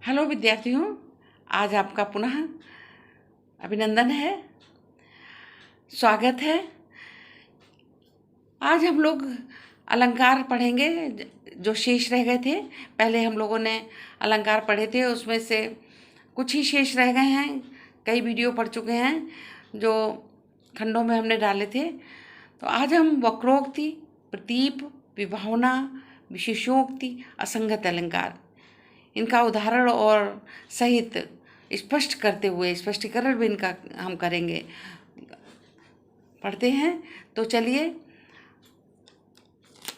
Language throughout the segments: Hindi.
हेलो विद्यार्थियों, आज आपका पुनः अभिनंदन है, स्वागत है। आज हम लोग अलंकार पढ़ेंगे जो शेष रह गए थे। पहले हम लोगों ने अलंकार पढ़े थे, उसमें से कुछ ही शेष रह गए हैं। कई वीडियो पढ़ चुके हैं जो खंडों में हमने डाले थे। तो आज हम वक्रोक्ति, प्रतीप, विभावना, विशेषोक्ति, असंगत अलंकार, इनका उदाहरण और सहित स्पष्ट करते हुए स्पष्टीकरण भी इनका हम करेंगे। पढ़ते हैं तो चलिए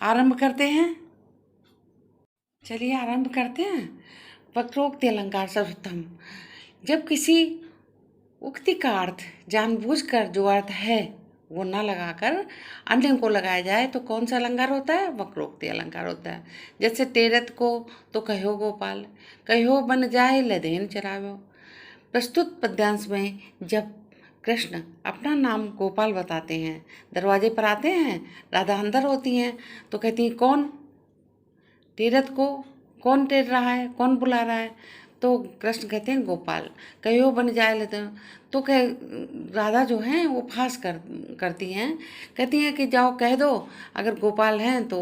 आरंभ करते हैं। वक्रोक्ति अलंकार सर्वोत्तम। जब किसी उक्ति का अर्थ जानबूझकर जो अर्थ है वो ना लगाकर अन्य को लगाया जाए तो कौन सा अलंकार होता है? वक्रोक्ति अलंकार होता है। जैसे टेरत को तो कहो गोपाल, कहो बन जाए लदेन चरावो। प्रस्तुत पद्यांश में जब कृष्ण अपना नाम गोपाल बताते हैं, दरवाजे पर आते हैं, राधा अंदर होती हैं तो कहती हैं कौन? टेरत को कौन टेर रहा है, कौन बुला रहा है? तो कृष्ण कहते हैं गोपाल। कहो बन जाए लेते तो कह राधा जो हैं वो फांस करती हैं, कहती हैं कि जाओ कह दो अगर गोपाल हैं तो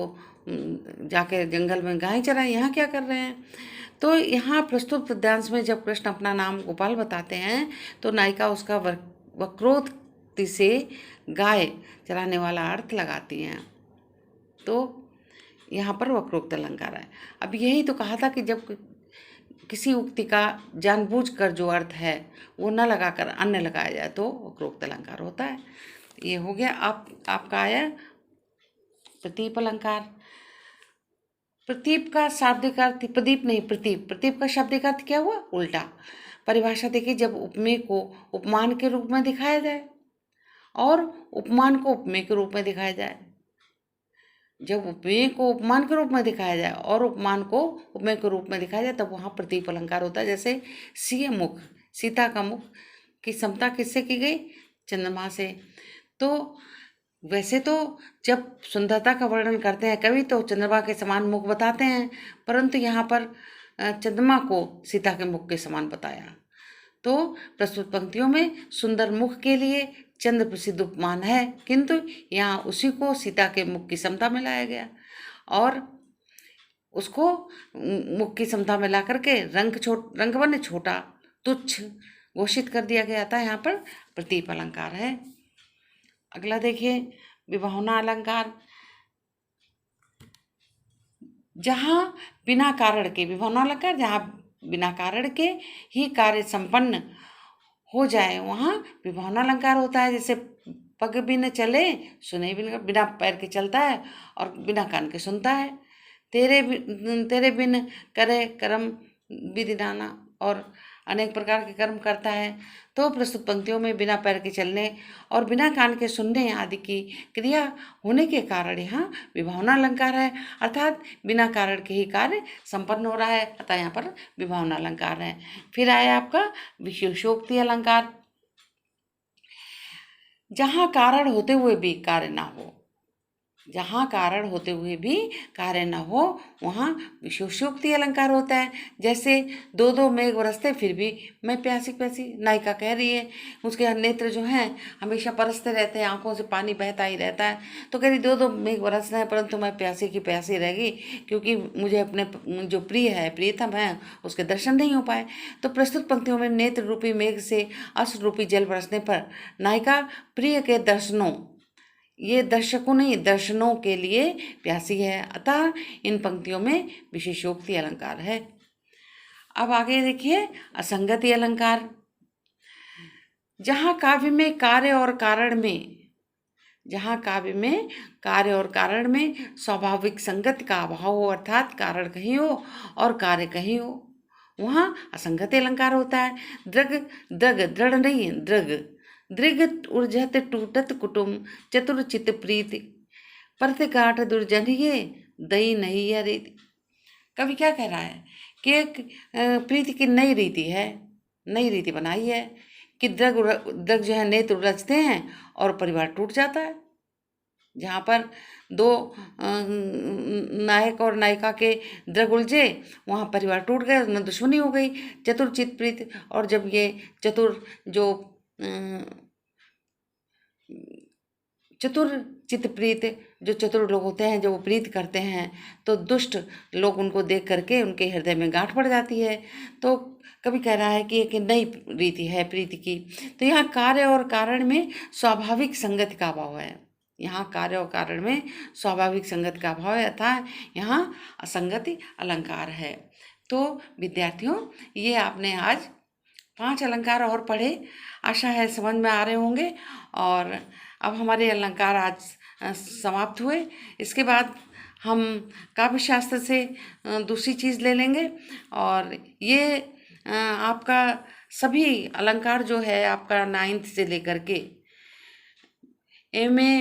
जाके जंगल में गाय चराएं, यहाँ क्या कर रहे हैं? तो यहाँ प्रस्तुत पद्यांश में जब कृष्ण अपना नाम गोपाल बताते हैं तो नायिका उसका वक्रोक्ति से गाय चराने वाला अर्थ लगाती हैं। तो यहाँ पर वक्रोक्त अलंकार है। अब यही तो कहा था कि जब किसी उक्ति का जानबूझकर जो अर्थ है वो न लगाकर अन्य लगाया जाए तो वक्रोक्त अलंकार होता है। ये हो गया। आपका आया प्रतीप अलंकार। प्रतीप का शाब्दिक अर्थ, प्रदीप नहीं प्रतीप, प्रतीप का शाब्दिक अर्थ क्या हुआ? उल्टा। परिभाषा देखिए, जब उपमेय को उपमान के रूप में दिखाया जाए और उपमान को उपमेय के रूप में दिखाया जाए। जब उपमेय को उपमान के रूप में दिखाया जाए और उपमान को उपमेय के रूप में दिखाया जाए तब वहाँ प्रतीप अलंकार होता है। जैसे सिय मुख, सीता का मुख की समता किससे की गई? चंद्रमा से। तो वैसे तो जब सुंदरता का वर्णन करते हैं कवि तो चंद्रमा के समान मुख बताते हैं, परंतु यहाँ पर चंद्रमा को सीता के मुख के समान बताया। तो प्रस्तुत पंक्तियों में सुंदर मुख के लिए चंद्र प्रसिद्ध उपमान है, किंतु यहाँ उसी को सीता के मुख की समता में लाया गया और उसको मुख की समता में ला करके रंग वर्ण छोटा तुच्छ घोषित कर दिया गया था। यहाँ पर प्रतीप अलंकार है। अगला देखिए विभावना अलंकार। जहाँ बिना कारण के, विभावना अलंकार जहाँ बिना कारण के ही कार्य संपन्न हो जाए वहाँ विभावना अलंकार होता है। जैसे पग बिन चले सुने बिन, बिना पैर के चलता है और बिना कान के सुनता है। तेरे बिन करे कर्म विधि नाना, और अनेक प्रकार के कर्म करता है। तो प्रस्तुत पंक्तियों में बिना पैर के चलने और बिना कान के सुनने आदि की क्रिया होने के कारण यहाँ विभावना अलंकार है, अर्थात बिना कारण के ही कार्य संपन्न हो रहा है, अतः यहाँ पर विभावना अलंकार है। फिर आया आपका विशेषोक्ति अलंकार। जहाँ कारण होते हुए भी कार्य ना हो, जहाँ कारण होते हुए भी कार्य न हो वहाँ विशेषोक्ति अलंकार होता है। जैसे दो दो मेघ बरसते फिर भी मैं प्यासी प्यासी, नायिका कह रही है, उसके नेत्र जो हैं हमेशा बरसते रहते हैं, आंखों से पानी बहता ही रहता है, तो कह रही दो दो मेघ बरस रहे हैं परंतु मैं प्यासी की प्यासी रहेगी क्योंकि मुझे अपने जो प्रिय है, प्रियतम है, उसके दर्शन नहीं हो पाए। तो प्रस्तुत पंक्तियों में नेत्र रूपी मेघ से अश्रु रूपी जल बरसने पर नायिका प्रिय के दर्शनों, ये दर्शकों नहीं दर्शनों के लिए प्यासी है, अतः इन पंक्तियों में विशेषोक्ति अलंकार है। अब आगे देखिए असंगति अलंकार। जहाँ काव्य में कार्य और कारण में, जहाँ काव्य में कार्य और कारण में स्वाभाविक संगति का अभाव हो, अर्थात कारण कहीं हो और कार्य कहीं हो, वहाँ असंगति अलंकार होता है। दृढ़ नहीं दृग, दृग उर्जत टूटत कुटुम चतुर्चित प्रीति प्रतिकाठ दुर्जनिये दई नहीं है रीति। कवि क्या कह रहा है कि एक प्रीति की नई रीति है, नई रीति बनाई है कि दृग जो है नेत्र उलझते हैं और परिवार टूट जाता है। जहाँ पर दो नायक और नायिका के द्रग उलझे, वहाँ परिवार टूट गया, उसमें दुश्मनी हो गई। चतुर चितप्रीत, और जब ये चतुर जो चतुर चितप्रीत, जो चतुर लोग होते हैं, जो वो प्रीत करते हैं, तो दुष्ट लोग उनको देख करके उनके हृदय में गांठ पड़ जाती है। तो कभी कह रहा है कि एक नई रीति है प्रीति की। तो यहाँ कार्य और कारण में स्वाभाविक संगति का अभाव है। यहाँ कार्य और कारण में स्वाभाविक संगति का अभाव है, अर्थात यहाँ असंगति अलंकार है। तो विद्यार्थियों, ये आपने आज 5 अलंकार और पढ़े, आशा है समझ में आ रहे होंगे। और अब हमारे अलंकार आज समाप्त हुए। इसके बाद हम काव्य शास्त्र से दूसरी चीज़ ले लेंगे। और ये आपका सभी अलंकार जो है आपका 9th से लेकर के MA,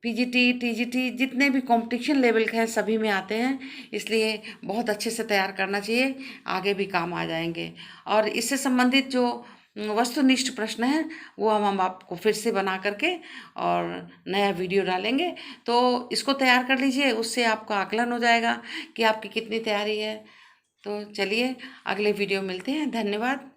PGT, TGT जितने भी कंपटीशन लेवल के हैं सभी में आते हैं, इसलिए बहुत अच्छे से तैयार करना चाहिए, आगे भी काम आ जाएंगे। और इससे संबंधित जो वस्तुनिष्ठ प्रश्न हैं वो हम आपको फिर से बना करके और नया वीडियो डालेंगे। तो इसको तैयार कर लीजिए, उससे आपका आकलन हो जाएगा कि आपकी कितनी तैयारी है। तो चलिए अगले वीडियो मिलते हैं। धन्यवाद।